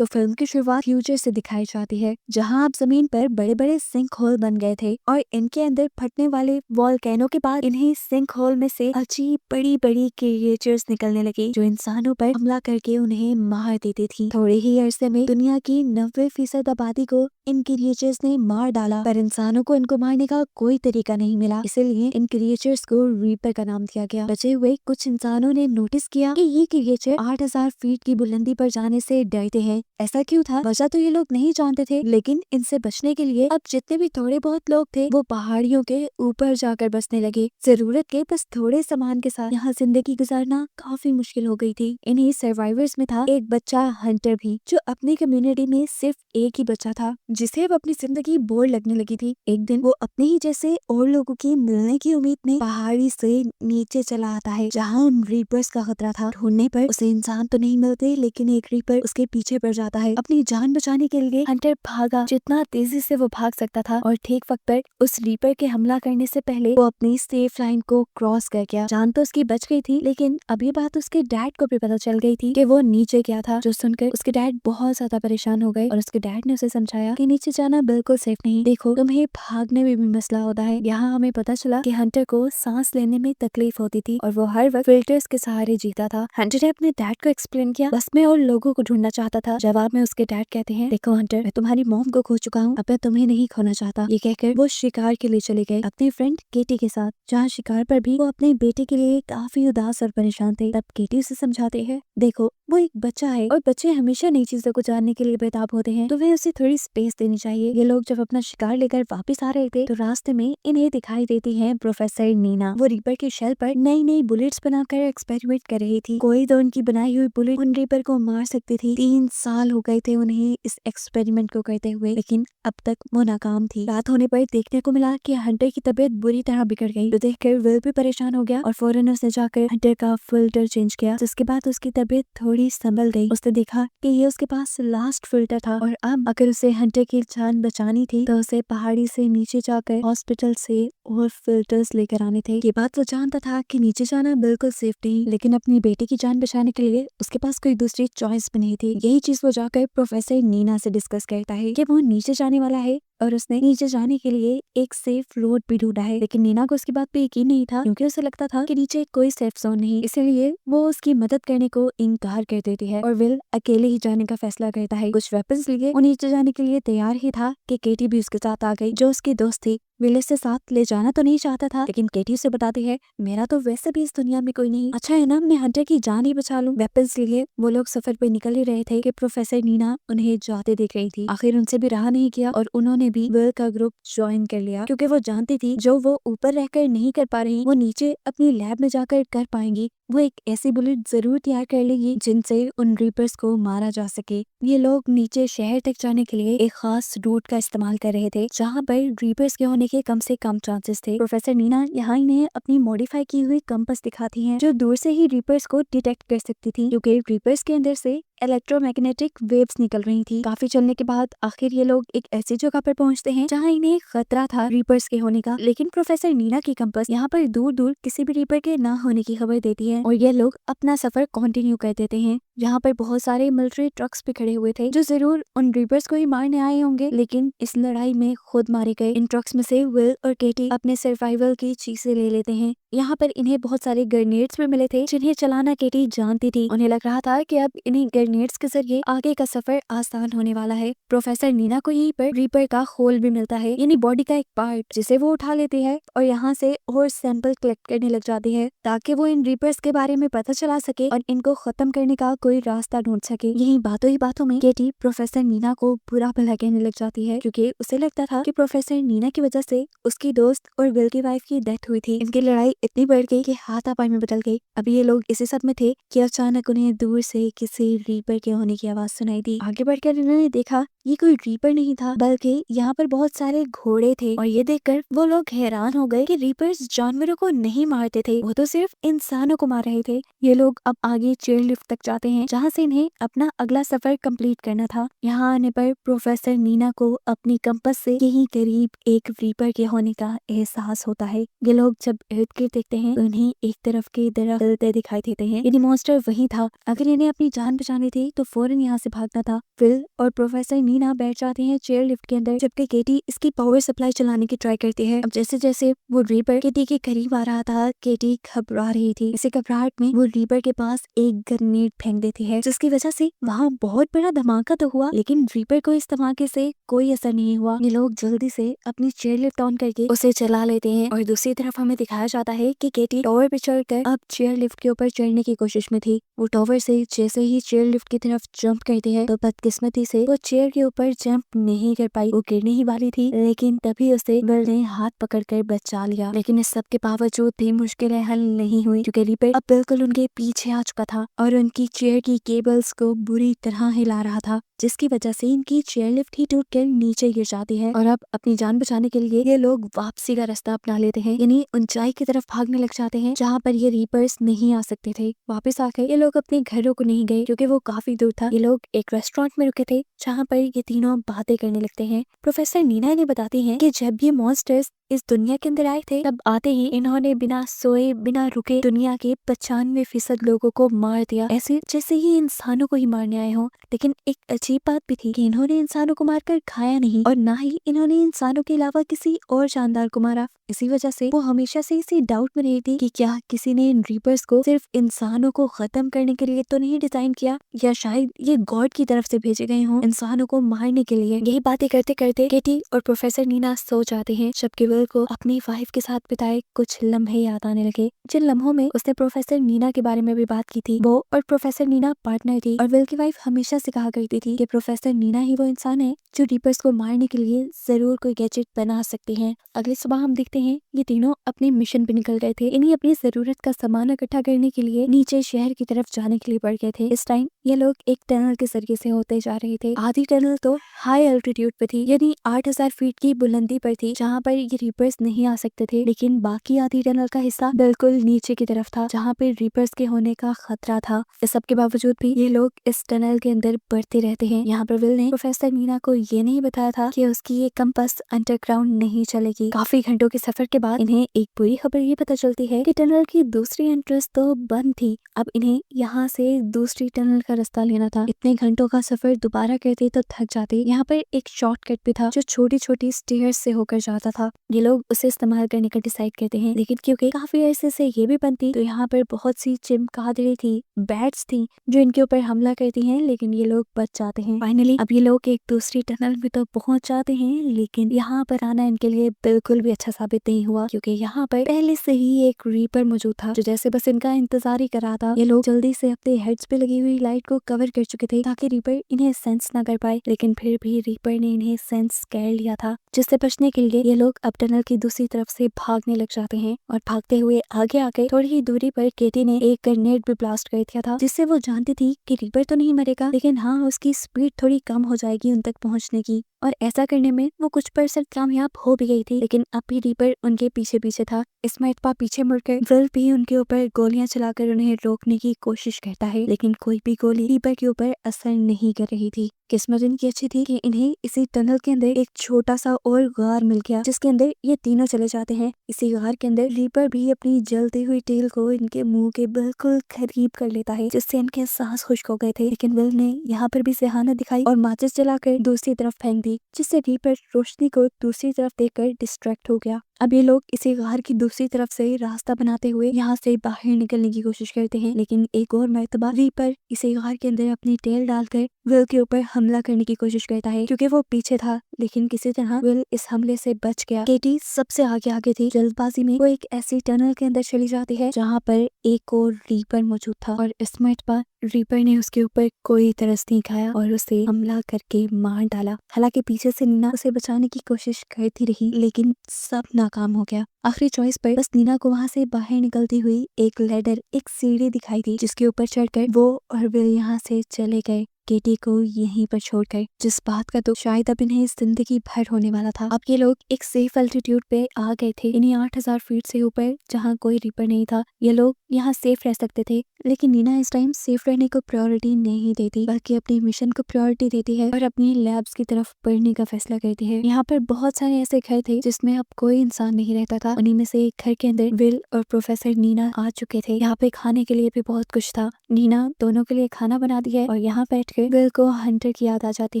तो फिल्म की शुरुआत फ्यूचर से दिखाई जाती है, जहां अब जमीन पर बड़े बड़े सिंक होल बन गए थे और इनके अंदर फटने वाले वॉल्केनो के बाद इन्हीं सिंक होल में से अजीब बड़ी बड़ी क्रिएचर्स निकलने लगे, जो इंसानों पर हमला करके उन्हें मार देती थी। थोड़े ही अरसे में दुनिया की 90% आबादी को इन क्रिएचर्स ने मार डाला, पर इंसानों को इनको मारने का कोई तरीका नहीं मिला, इसलिए इन क्रिएचर्स को रीपर का नाम दिया गया। बचे हुए कुछ इंसानों ने नोटिस किया कि ये क्रिएचर 8000 फीट की बुलंदी पर जाने से डरते हैं। ऐसा क्यों था, वजह तो ये लोग नहीं जानते थे, लेकिन इनसे बचने के लिए अब जितने भी थोड़े बहुत लोग थे वो पहाड़ियों के ऊपर जाकर बसने लगे। जरूरत के बस थोड़े सामान के साथ यहाँ जिंदगी गुजारना काफी मुश्किल हो गई थी। इन्हीं सर्वाइवर्स में था एक बच्चा हंटर भी, जो अपनी कम्युनिटी में सिर्फ एक ही बच्चा था, जिसे अब अपनी जिंदगी बोर लगने लगी थी। एक दिन वो अपने ही जैसे और लोगों की मिलने की उम्मीद में पहाड़ी से नीचे चला आता है, जहाँ उन रीपर्स का खतरा था। ढूंढने पर उसे इंसान तो नहीं मिलते, लेकिन एक रीपर उसके पीछे पड़ जाता है। अपनी जान बचाने के लिए हंटर भागा जितना तेजी से वो भाग सकता था, और ठीक वक्त पर उस रीपर के हमला करने से पहले वो अपनी सेफ लाइन को क्रॉस कर गया। जान तो उसकी बच गई थी, लेकिन अब ये बात उसके डैड को भी पता चल गई थी कि वो नीचे गया था, जो सुनकर उसके डैड बहुत ज्यादा परेशान हो गए और उसके डैड ने उसे समझाया कि नीचे जाना बिल्कुल सेफ नहीं। देखो, तुम्हें भागने में भी मसला होता है। यहाँ हमें पता चला कि हंटर को सांस लेने में तकलीफ होती थी और वो हर वक्त फिल्टर्स के सहारे जीता था। हंटर ने अपने डैड को एक्सप्लेन किया, बस मैं और लोगों को ढूंढना चाहता था। जवाब में उसके डैड कहते हैं, देखो हंटर, मैं तुम्हारी मॉम को खो चुका हूँ, अब मैं तुम्हें नहीं खोना चाहता। ये कहकर वो शिकार के लिए चले गए अपने फ्रेंड केटी के साथ, जहाँ शिकार पर भी वो अपने बेटे के लिए काफी उदास और परेशान थे। तब केटी उसे समझाते हैं, देखो वो एक बच्चा है और बच्चे हमेशा नई चीजों को जानने के लिए बेताब होते हैं, तो वे उसे थोड़ी स्पेस देनी चाहिए। ये लोग जब अपना शिकार लेकर वापस आ रहे थे तो रास्ते में इन्हें दिखाई देती है प्रोफेसर नीना। वो रीपर की शेल पर नई नई बुलेट्स बनाकर एक्सपेरिमेंट कर रही थी। कोई तो उनकी बनाई हुई बुलेट उन रीपर को मार सकती थी। 3 साल हो गए थे उन्हें इस एक्सपेरिमेंट को करते हुए, लेकिन अब तक वो नाकाम थी। रात होने पर देखने को मिला कि हंटर की तबीयत बुरी तरह बिगड़ गई, तो देखकर विल भी परेशान हो गया और फौरन उसने जाकर हंटर का फिल्टर चेंज किया, जिसके बाद उसकी तबीयत थोड़ी संभल गई। उसने देखा कि ये उसके पास लास्ट फिल्टर था और अब अगर उसे हंटर की जान बचानी थी तो उसे पहाड़ी से नीचे जाकर हॉस्पिटल से और फिल्टर्स लेकर आने थे। ये बात वो जानता था कि नीचे जाना बिल्कुल सेफ नहीं, लेकिन अपनी बेटे की जान बचाने के लिए उसके पास कोई दूसरी चॉइस भी नहीं थी। यही चीज वो जाकर प्रोफेसर नीना से डिस्कस करता है कि वो नीचे जाने वाला है और उसने नीचे जाने के लिए एक सेफ रोड भी ढूंढा है, लेकिन नीना को उसकी बात पे यकीन नहीं था, क्योंकि उसे लगता था कि नीचे कोई सेफ जोन नहीं। इसलिए वो उसकी मदद करने को इनकार कर देती है और विल अकेले ही जाने का फैसला करता है। कुछ वेपन्स लिए वो नीचे जाने के लिए तैयार ही था कि केटी भी उसके साथ आ गई, जो उसकी दोस्त थी। विल इसे साथ ले जाना तो नहीं चाहता था, लेकिन केटी उसे बताती है, मेरा तो वैसे भी इस दुनिया में कोई नहीं, अच्छा है ना मैं हंटर की जान ही बचा लूं। वेपन्स लिए वो लोग सफर पे निकल ही रहे थे कि प्रोफेसर नीना उन्हें जाते देख रही थी। आखिर उनसे भी रहा नहीं किया और उन्होंने भी विल का ग्रुप ज्वाइन कर लिया, क्योंकि वो जानती थी जो वो ऊपर रहकर नहीं कर पा रही वो नीचे अपनी लैब में जाकर कर पाएंगी। वो एक ऐसी बुलेट जरूर तैयार कर लेगी जिनसे उन रीपर्स को मारा जा सके। ये लोग नीचे शहर तक जाने के लिए एक खास रूट का इस्तेमाल कर रहे थे, जहाँ पर रीपर्स के होने के कम से कम चांसेस थे। प्रोफेसर नीना यहाँ इन्हें अपनी मॉडिफाई की हुई कंपास दिखाती हैं, जो दूर से ही रीपर्स को डिटेक्ट कर सकती थी, क्योंकि रीपर्स के अंदर से इलेक्ट्रोमैग्नेटिक वेव्स निकल रही थी। काफी चलने के बाद आखिर ये लोग एक ऐसी जगह पर पहुंचते हैं जहां इन्हें खतरा था रीपर्स के होने का, लेकिन प्रोफेसर नीना की कंपास यहाँ पर दूर दूर किसी भी रीपर के ना होने की खबर देती है और ये लोग अपना सफर कंटिन्यू कर देते हैं। यहाँ पर बहुत सारे मिलिट्री ट्रक्स भी खड़े हुए थे, जो जरूर उन रीपर्स को ही मारने आए होंगे, लेकिन इस लड़ाई में खुद मारे गए। इन ट्रक्स में से विल और केटी अपने सर्वाइवल की चीजें ले लेते हैं। यहाँ पर इन्हें बहुत सारे ग्रेनेड्स भी मिले थे, जिन्हें चलाना केटी जानती थी। उन्हें लग रहा था कि अब इन्हें ग्रेनेड्स के जरिए आगे का सफर आसान होने वाला है। प्रोफेसर नीना को यहीं पर रीपर का खोल भी मिलता है, यानी बॉडी का एक पार्ट, जिसे वो उठा लेती है और यहाँ से और सैंपल कलेक्ट करने लग जाती है, ताकि वो इन रीपर्स के बारे में पता चला सके और इनको खत्म करने का कोई रास्ता ढूंढ सके। यही बातों ही बातों में केटी प्रोफेसर नीना को बुरा भला कहने लग जाती है, क्योंकि उसे लगता था कि प्रोफेसर नीना की वजह से उसकी दोस्त और विल की वाइफ की डेथ हुई थी। इनकी लड़ाई इतनी बढ़ गई कि हाथापाई में बदल गई। अभी ये लोग इसी सब में थे कि अचानक उन्हें दूर से किसी रीपर के होने की आवाज सुनाई दी। आगे बढ़कर इन्होंने देखा ये कोई रीपर नहीं था, बल्कि यहाँ पर बहुत सारे घोड़े थे, और ये देखकर वो लोग हैरान हो गए कि रीपर्स जानवरों को नहीं मारते थे, वो तो सिर्फ इंसानों को मार रहे थे। ये लोग अब आगे चेयर लिफ्ट तक जाते हैं, जहाँ से इन्हें अपना अगला सफर कंप्लीट करना था। यहाँ आने पर प्रोफेसर नीना को अपनी कंपास से यहीं करीब एक रीपर के होने का एहसास होता है। ये लोग जब इर्द गिर्द देखते हैं तो उन्हें एक तरफ की तरफ हिलते दिखाई देते हैं, यानी मॉन्स्टर वही था। अगर इन्हें अपनी जान बचानी थी तो फौरन यहाँ से भागना था। विल और प्रोफेसर नीना बैठ जाते हैं चेयर लिफ्ट के अंदर, जबकि केटी इसकी पावर सप्लाई चलाने की ट्राई करती है। अब जैसे जैसे वो रीपर केटी के करीब आ रहा था, केटी घबरा रही थी। इसी घबराहट में वो रीपर के पास एक ग्रेनेड फेंक देती है, जिसकी वजह से वहाँ बहुत बड़ा धमाका तो हुआ, लेकिन रीपर को इस धमाके से कोई असर नहीं हुआ। ये लोग जल्दी से अपनी चेयर लिफ्ट ऑन करके उसे चला लेते हैं और दूसरी तरफ हमें दिखाया जाता है कि केटी टॉवर पे चढ़कर अब चेयर लिफ्ट के ऊपर चढ़ने की कोशिश में थी। वो टॉवर से जैसे ही चेयर लिफ्ट की तरफ जंप करती है तो बदकिस्मती से वो चेयर के ऊपर जंप नहीं कर पाई। वो गिरने ही वाली थी, लेकिन तभी उसे विल ने हाथ पकड़कर बचा लिया। लेकिन इस सब के बावजूद भी मुश्किलें हल नहीं हुई, क्योंकि रीपर अब बिल्कुल उनके पीछे आ चुका था और उनकी चेयर की केबल्स को बुरी तरह हिला रहा था, जिसकी वजह से इनकी चेयर लिफ्ट ही टूटकर नीचे गिर जाती है। और अब अपनी जान बचाने के लिए ये लोग वापसी का रास्ता अपना लेते हैं, यानी ऊंचाई की तरफ भागने लग जाते हैं जहाँ पर ये रीपर्स नहीं आ सकते थे। वापस आकर ये लोग अपने घरों को नहीं गए, क्योंकि वो काफी दूर था। ये लोग एक रेस्टोरेंट में रुके थे जहाँ पर ये तीनों बातें करने लगते हैं। प्रोफेसर नीना ने बताती हैं कि जब ये मॉन्स्टर्स इस दुनिया के अंदर आए थे, तब आते ही इन्होंने बिना सोए बिना रुके दुनिया के 95% लोगों को मार दिया, ऐसे जैसे ही इंसानों को ही मारने आए हों। लेकिन एक अजीब बात भी थी कि इन्होंने इंसानों को मारकर खाया नहीं, और ना ही इन्होंने इंसानों के अलावा किसी और जानदार को मारा। इसी वजह से वो हमेशा से इसी डाउट में रही थी कि क्या किसी ने इन रीपर्स को सिर्फ इंसानों को खत्म करने के लिए तो नहीं डिजाइन किया, या शायद ये गॉड की तरफ से भेजे गए हों इंसानों को मारने के लिए। यही बातें करते करते केटी और प्रोफेसर नीना सो जाते हैं, जबकि विल को अपनी वाइफ के साथ बिताए कुछ लम्हे याद आने लगे, जिन लम्हों में उसने प्रोफेसर नीना के बारे में भी बात की थी। वो और प्रोफेसर नीना पार्टनर थी, और विल की वाइफ हमेशा से कहा करती थी कि प्रोफेसर नीना ही वो इंसान है जो रीपर्स को मारने के लिए जरूर कोई गैजेट बना सकती है। अगली सुबह हम देखते हैं ये तीनों अपने मिशन पे निकल गए थे। इन्हें अपनी जरूरत का सामान इकट्ठा करने के लिए नीचे शहर की तरफ जाने के लिए बढ़ गए थे। इस टाइम ये लोग एक टनल के जरिए से होते जा रहे थे। आधी टनल तो हाई एल्टीट्यूड पे थी, यानी 8000 फीट की बुलंदी पर थी, जहाँ पर ये रीपर्स नहीं आ सकते थे। लेकिन बाकी आधी टनल का हिस्सा बिल्कुल नीचे की तरफ था, जहाँ पे रीपर्स के होने का खतरा था। इस सब के बावजूद भी ये लोग इस टनल के अंदर बढ़ते रहते हैं। यहाँ पर विल ने प्रोफेसर नीना को ये नहीं बताया था कि उसकी ये कंपास अंडरग्राउंड नहीं चलेगी। काफी घंटों के सफर के बाद इन्हें एक बुरी खबर ये पता चलती है कि टनल की दूसरी एंट्रेंस तो बंद थी। अब इन्हें यहाँ से दूसरी टनल का रास्ता लेना था। इतने घंटों का सफर दोबारा करते तो थक जाते। यहाँ पर एक शॉर्टकट भी था जो छोटी छोटी स्टेयर्स से होकर जाता था। ये लोग उसे इस्तेमाल करने का डिसाइड करते हैं, लेकिन क्योंकि काफी अरसे से ये भी बंद थी तो यहाँ पर बहुत सी चिमगादड़ें थी, बैट्स थी जो इनके ऊपर हमला करती हैं, लेकिन ये लोग बच जाते हैं। फाइनली अब ये लोग एक दूसरी टनल में तो पहुंच जाते हैं, लेकिन यहाँ पर आना इनके लिए बिल्कुल भी अच्छा साबित नहीं हुआ, क्योंकि यहाँ पर पहले से ही एक रीपर मौजूद था जो जैसे बस इनका इंतजार ही कर रहा था। ये लोग जल्दी से अपने हेड्स पे लगी हुई लाइट को कवर कर चुके थे ताकि रीपर इन्हें सेंस ना कर पाए, लेकिन फिर भी रीपर ने इन्हें सेंस कर लिया था, जिससे बचने के लिए ये लोग अब टनल की दूसरी तरफ से भागने लग जाते हैं। और भागते हुए आगे आके थोड़ी ही दूरी पर केटी ने एक ग्रेनेड भी ब्लास्ट कर दिया था, जिससे वो जानती थी कि रीपर तो नहीं मरेगा, लेकिन हाँ उसकी स्पीड थोड़ी कम हो जाएगी उन तक पहुंचने की। और ऐसा करने में वो कुछ % कामयाब हो भी गई थी, लेकिन अब भी रीपर उनके पीछे पीछे था। इसमें इत्पा पीछे मुड़कर विल भी उनके ऊपर गोलियां चलाकर उन्हें रोकने की कोशिश करता है, लेकिन कोई भी गोली रीपर के ऊपर असर नहीं कर रही थी। किस्मत इनकी अच्छी थी कि इन्हें इसी टनल के अंदर एक छोटा सा और गार मिल गया, जिसके अंदर ये तीनों चले जाते हैं। इसी गार के अंदर रीपर भी अपनी जलती हुई टेल को इनके मुंह के बिल्कुल करीब कर लेता है, जिससे इनके सांस खुश्क हो गए थे। लेकिन विल ने यहाँ पर भी सेहाना दिखाई और माचिस जलाकर दूसरी तरफ फेंक दी, जिससे रीपर रोशनी को दूसरी तरफ देखकर डिस्ट्रैक्ट हो गया। अब ये लोग इसी गार की दूसरी तरफ से रास्ता बनाते हुए यहाँ से बाहर निकलने की कोशिश करते हैं, लेकिन एक और मर्तबा रीपर इसी गार के अंदर अपनी टेल डालकर विल के ऊपर हमला करने की कोशिश करता है, क्योंकि वो पीछे था। लेकिन किसी तरह विल इस हमले से बच गया। केटी सबसे आगे आगे थी। जल्दबाजी में वो एक ऐसी टनल के अंदर चली जाती है जहाँ पर एक और रीपर मौजूद था, और इस मर्तबा रीपर ने उसके ऊपर कोई तरस नहीं खाया और उसे हमला करके मार डाला। हालांकि पीछे से नीना उसे बचाने की कोशिश करती रही, लेकिन सब नाकाम हो गया। आखिरी चॉइस पर बस नीना को वहाँ से बाहर निकलती हुई एक लैडर, एक सीढ़ी दिखाई दी, जिसके ऊपर चढ़कर वो और विल यहाँ से चले गए। केटी को यहीं पर छोड़कर, जिस बात का तो शायद अब इन्हें जिंदगी भर होने वाला था। अब ये लोग एक सेफ अल्टीट्यूड पे आ गए थे, इन्हीं 8000 फीट से ऊपर, जहाँ कोई रीपर नहीं था। ये लोग यहाँ सेफ रह सकते थे, लेकिन नीना इस टाइम सेफ रहने को प्रायोरिटी नहीं देती, बल्कि अपने मिशन को प्रायोरिटी देती है और अपनी लैब्स की तरफ बढ़ने का फैसला करती है। यहाँ पर बहुत सारे ऐसे घर थे जिसमें अब कोई इंसान नहीं रहता था। उन्हीं में से एक घर के अंदर विल और प्रोफेसर नीना आ चुके थे। यहाँ पे खाने के लिए भी बहुत कुछ था। नीना दोनों के लिए खाना बना दिया है और यहाँ बैठकर विल को हंटर की याद आ जाती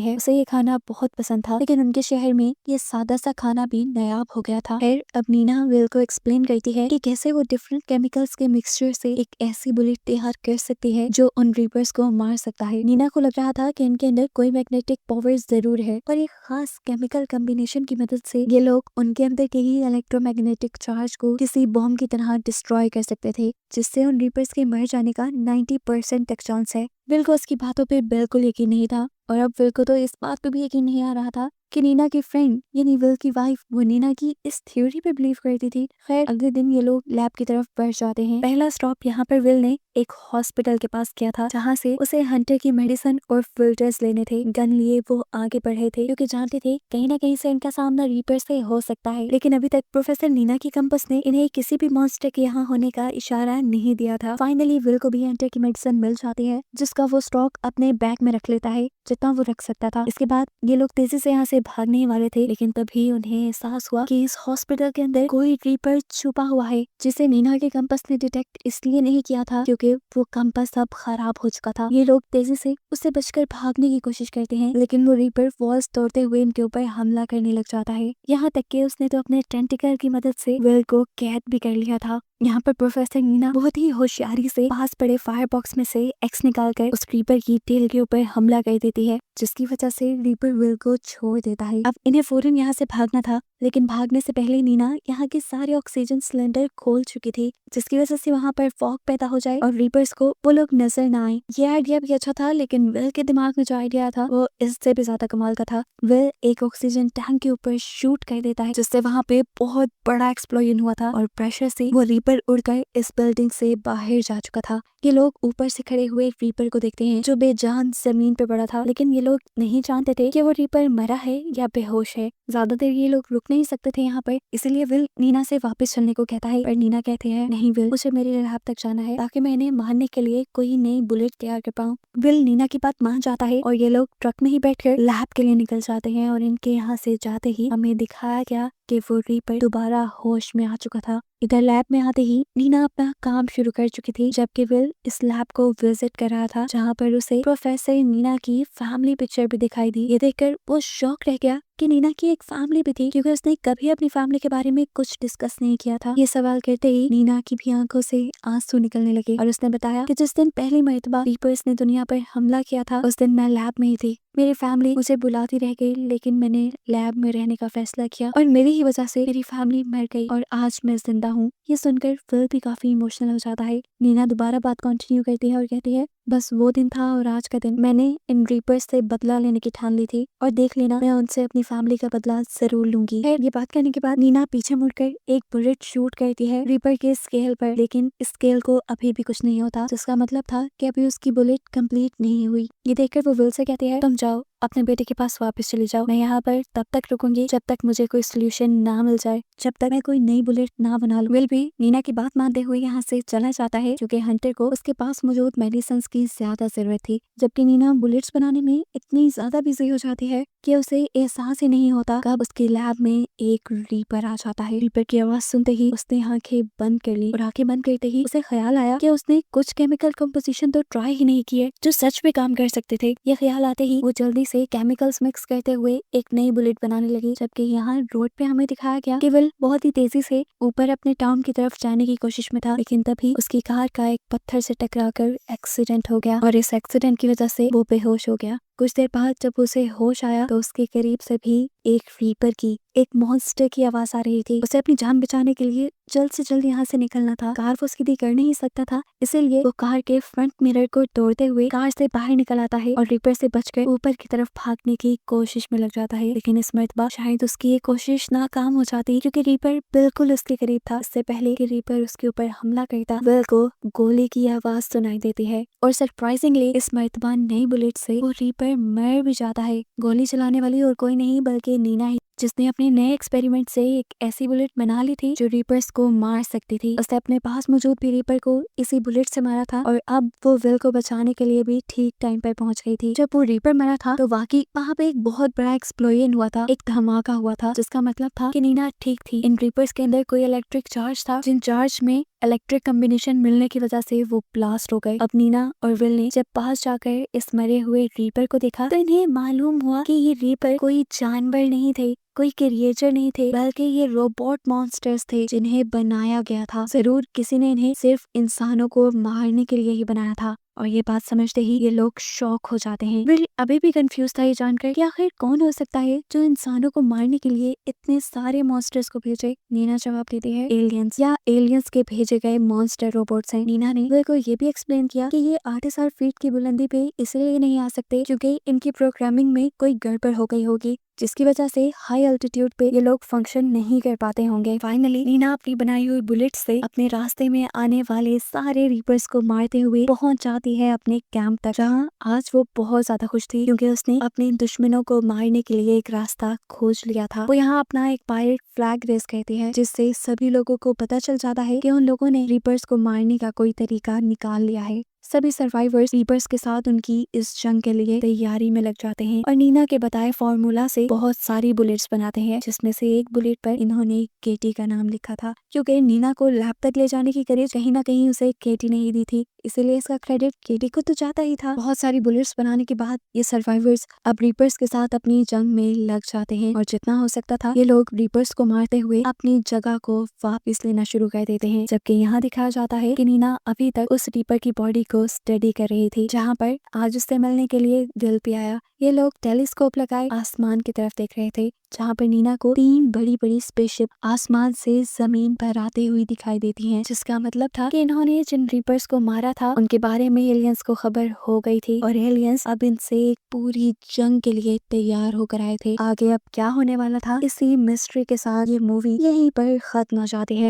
है। उसे ये खाना बहुत पसंद था, लेकिन उनके शहर में ये सादा सा खाना भी नायाब हो गया था। फिर अब नीना विल को एक्सप्लेन करती है कि कैसे वो डिफरेंट केमिकल्स के मिक्सचर से एक ऐसी बुलेट तैयार कर सकती है जो उन रीपर्स को मार सकता है। नीना को लग रहा था कि इनके अंदर कोई मैग्नेटिक पावर जरूर है और एक खास केमिकल कॉम्बिनेशन की मदद से ये लोग उनके अंदर के ही इलेक्ट्रोमैग्नेटिक चार्ज को किसी बॉम्ब की तरह डिस्ट्रॉय कर सकते थे, जिससे उन रीपर्स के मर जाने का 90% तक चांस है। विल को उसकी बातों पे बिल्कुल यकीन नहीं था और अब विल को तो इस बात पे भी यकीन नहीं आ रहा था कि नीना की फ्रेंड यानी विल की वाइफ वो नीना की इस थ्योरी पे बिलीव करती थी। खैर अगले दिन ये लोग लैब की तरफ बढ़ जाते हैं। पहला स्टॉप यहाँ पर विल ने एक हॉस्पिटल के पास किया था, जहाँ से उसे हंटर की मेडिसिन और फिल्टर्स लेने थे। गन लिए वो आगे बढ़े थे क्योंकि जानते थे कहीं ना कहीं से इनका सामना रीपर से हो सकता है, लेकिन अभी तक प्रोफेसर नीना की कंपस ने इन्हें किसी भी मॉन्स्टर के यहाँ होने का इशारा नहीं दिया था। फाइनली विल को भी हंटर की मेडिसिन मिल जाती है, जिसका वो स्टॉक अपने बैग में रख लेता है जितना वो रख सकता था। इसके बाद ये लोग तेजी से यहाँ से भागने वाले थे, लेकिन तभी उन्हें एहसास हुआ कि इस हॉस्पिटल के अंदर कोई रीपर छुपा हुआ है, जिसे नीना के कंपस ने डिटेक्ट इसलिए नहीं किया था क्योंकि वो कंपस अब खराब हो चुका था। ये लोग तेजी से उससे बचकर भागने की कोशिश करते हैं, लेकिन वो रीपर वॉल्स तोड़ते हुए इनके ऊपर हमला करने लग जाता है। यहाँ तक कि उसने तो अपने टेंटिकल की मदद से विल को कैद भी कर लिया था। यहाँ पर प्रोफेसर नीना बहुत ही होशियारी से पास पड़े फायर बॉक्स में से एक्स निकालकर उस रीपर की टेल के ऊपर हमला कर देती है, जिसकी वजह से रीपर विल को छोड़ देता है। अब इन्हें फौरन यहाँ से भागना था, लेकिन भागने से पहले नीना यहाँ के सारे ऑक्सीजन सिलेंडर खोल चुकी थी, जिसकी वजह से वहाँ पर फॉग पैदा हो जाए और रीपर्स को वो लोग नजर ना आए। ये आइडिया भी अच्छा था, लेकिन विल के दिमाग में जो आइडिया था वो इससे भी ज्यादा कमाल का था। विल एक ऑक्सीजन टैंक के ऊपर शूट कर देता है, जिससे वहाँ पे बहुत बड़ा एक्सप्लोजन हुआ था और प्रेशर से वो रीपर उड़कर इस बिल्डिंग से बाहर जा चुका था। ये लोग ऊपर से खड़े हुए रीपर को देखते हैं जो बेजान जमीन पे पड़ा था, लेकिन ये लोग नहीं जानते थे कि वो रीपर मरा है या बेहोश है। ज्यादा देर ये लोग रुक नहीं सकते थे यहाँ पर, इसलिए विल नीना से वापस चलने को कहता है, पर नीना कहते हैं नहीं विल, मुझे मेरे लैब तक जाना है ताकि मैं इन्हें मारने के लिए कोई नई बुलेट तैयार कर पाऊँ। विल नीना की बात मान जाता है और ये लोग ट्रक में ही बैठकर लैब के लिए निकल जाते हैं और इनके यहाँ से जाते ही हमें दिखाया गया कि वो रीपर दोबारा होश में आ चुका था। इधर लैब में आते ही नीना अपना काम शुरू कर चुकी थी, जबकि विल इस लैब को विजिट कर रहा था, जहाँ पर उसे प्रोफेसर नीना की फैमिली पिक्चर भी दिखाई दी। ये देखकर वो शॉक रह गया कि नीना की एक फैमिली भी थी, क्योंकि उसने कभी अपनी फैमिली के बारे में कुछ डिस्कस नहीं किया था। ये सवाल करते ही नीना की भी आंखों से आंसू निकलने लगे और उसने बताया कि जिस दिन पहली मर्तबा रीपर्स ने दुनिया पर हमला किया था, उस दिन मैं लैब में ही थी। मेरी फैमिली मुझे बुलाती रह गई, लेकिन मैंने लैब में रहने का फैसला किया और मेरी ही वजह से मेरी फैमिली मर गई और आज मैं जिंदा हूँ। ये सुनकर फिल भी काफी इमोशनल हो जाता है। नीना दोबारा बात कंटिन्यू करती है और कहती है, बस वो दिन था और आज का दिन मैंने इन रीपर्स से बदला लेने की ठान ली थी और देख लेना मैं उनसे अपनी फैमिली का बदला जरूर लूंगी। खैर ये बात करने के बाद नीना पीछे मुड़कर एक बुलेट शूट करती है रीपर के स्केल पर, लेकिन स्केल को अभी भी कुछ नहीं होता, जिसका मतलब था कि अभी उसकी बुलेट कंप्लीट नहीं हुई। ये देखकर वो विल से कहती है, तुम जाओ अपने बेटे के पास वापस चले जाओ, मैं यहाँ पर तब तक रुकूंगी जब तक मुझे कोई सोल्यूशन ना मिल जाए, जब तक मैं कोई नई बुलेट ना बना लूं। विल भी नीना की बात मानते हुए यहाँ से चला जाता है, क्योंकि हंटर को उसके पास मौजूद मेडिसिन की ज्यादा जरूरत थी, जबकि नीना बुलेट्स बनाने में इतनी ज्यादा बिजी हो जाती है कि उसे एहसास ही नहीं होता कब उसके लैब में एक रीपर आ जाता है। रीपर की आवाज सुनते ही उसने आंखें बंद कर ली और आंखें बंद करते ही उसे ख्याल आया कि उसने कुछ केमिकल कंपोजिशन तो ट्राई ही नहीं किए जो सच में काम कर सकते थे। ये ख्याल आते ही वो जल्दी से केमिकल्स मिक्स करते हुए एक नई बुलेट बनाने लगी, जबकि यहाँ रोड पे हमें दिखाया गया कि विल बहुत ही तेजी से ऊपर अपने टाउन की तरफ जाने की कोशिश में था, लेकिन तभी उसकी कार का एक पत्थर से टकराकर एक्सीडेंट हो गया और इस एक्सीडेंट की वजह से वो बेहोश हो गया। कुछ देर बाद जब उसे होश आया तो उसके करीब से भी एक रीपर की एक मॉन्स्टर की आवाज आ रही थी। उसे अपनी जान बचाने के लिए जल्द से जल्द यहाँ से निकलना था। कार वो सीधी कर नहीं सकता था, इसीलिए वो कार के फ्रंट मिरर को तोड़ते हुए कार से बाहर निकल आता है और रीपर से बचकर ऊपर की तरफ भागने की कोशिश में लग जाता है। लेकिन इस मर्तबा शायद उसकी ये कोशिश नाकाम हो जाती क्योंकि रीपर बिल्कुल उसके करीब था। इससे पहले कि रीपर उसके ऊपर हमला करता, विल को गोली की आवाज सुनाई देती है और सरप्राइजिंगली इस मर्तबा नई बुलेट से वो रीपर मर भी जाता है। गोली चलाने वाली और कोई नहीं बल्कि नीना ही, जिसने अपने नए एक्सपेरिमेंट से एक ऐसी बुलेट बना ली थी जो रीपर्स को मार सकती थी। उसने अपने पास मौजूद भी रीपर को इसी बुलेट से मारा था और अब वो विल को बचाने के लिए भी ठीक टाइम पर पहुंच गई थी। जब वो रीपर मरा था तो वाकई वहाँ पे एक बहुत बड़ा एक्सप्लोजन हुआ था, एक धमाका हुआ था, जिसका मतलब था कि नीना ठीक थी। इन रीपर्स के अंदर कोई इलेक्ट्रिक चार्ज था, जिन चार्ज में इलेक्ट्रिक कॉम्बिनेशन मिलने की वजह से वो ब्लास्ट हो गए। अब नीना और विल ने जब पास जाकर इस मरे हुए रीपर को देखा तो इन्हें मालूम हुआ कि ये रीपर कोई जानवर नहीं थे, कोई क्रिएचर नहीं थे, बल्कि ये रोबोट मॉन्स्टर्स थे जिन्हें बनाया गया था। जरूर किसी ने इन्हें सिर्फ इंसानों को मारने के लिए ही बनाया था। और ये बात समझते ही ये लोग शॉक हो जाते हैं। विल अभी भी कंफ्यूज था ये जानकर कि आखिर कौन हो सकता है जो इंसानों को मारने के लिए इतने सारे मॉन्स्टर्स को भेजे। नीना जवाब देती है एलियंस, या एलियंस के भेजे गए मॉन्स्टर रोबोट्स हैं। नीना ने विल को ये भी एक्सप्लेन किया कि ये 8000 फीट की बुलंदी पे इसलिए नहीं आ सकते क्योंकि इनकी प्रोग्रामिंग में कोई गड़बड़ हो गई होगी, जिसकी वजह से हाई अल्टीट्यूड पे ये लोग फंक्शन नहीं कर पाते होंगे। फाइनली नीना अपनी बनाई हुई बुलेट से अपने रास्ते में आने वाले सारे रीपर्स को मारते हुए पहुंच जाती है अपने कैंप तक, जहां आज वो बहुत ज्यादा खुश थी क्योंकि उसने अपने दुश्मनों को मारने के लिए एक रास्ता खोज लिया था। वो यहाँ अपना एक पायरेट फ्लैग रेस कहती है, जिससे सभी लोगों को पता चल जाता है कि उन लोगों ने रीपर्स को मारने का कोई तरीका निकाल लिया है। सभी सर्वाइवर्स रीपर्स के साथ उनकी इस जंग के लिए तैयारी में लग जाते हैं और नीना के बताए फॉर्मूला से बहुत सारी बुलेट्स बनाते हैं, जिसमें से एक बुलेट पर इन्होंने केटी का नाम लिखा था क्योंकि नीना को लैब तक ले जाने की करेज कहीं ना कहीं उसे केटी नहीं दी थी, इसीलिए इसका क्रेडिट केटी को तो जाता ही था। बहुत सारी बुलेट्स बनाने के बाद ये सर्वाइवर्स अब रीपर्स के साथ अपनी जंग में लग जाते हैं और जितना हो सकता था ये लोग रीपर्स को मारते हुए अपनी जगह को वापस लेना शुरू कर देते हैं। जबकि यहाँ दिखाया जाता है कि नीना अभी तक उस रीपर की बॉडी को स्टडी कर रही थी जहाँ पर आज उससे मिलने के लिए दिल भी आया। ये लोग टेलीस्कोप लगाए आसमान की तरफ देख रहे थे, जहाँ पर नीना को 3 बड़ी बड़ी स्पेसशिप आसमान से जमीन पर आते हुए दिखाई देती हैं, जिसका मतलब था कि इन्होंने जिन रीपर्स को मारा था उनके बारे में एलियंस को खबर हो गई थी और एलियंस अब इनसे एक पूरी जंग के लिए तैयार होकर आए थे। आगे अब क्या होने वाला था, इसी मिस्ट्री के साथ ये मूवी यहीं पर खत्म हो जाती है।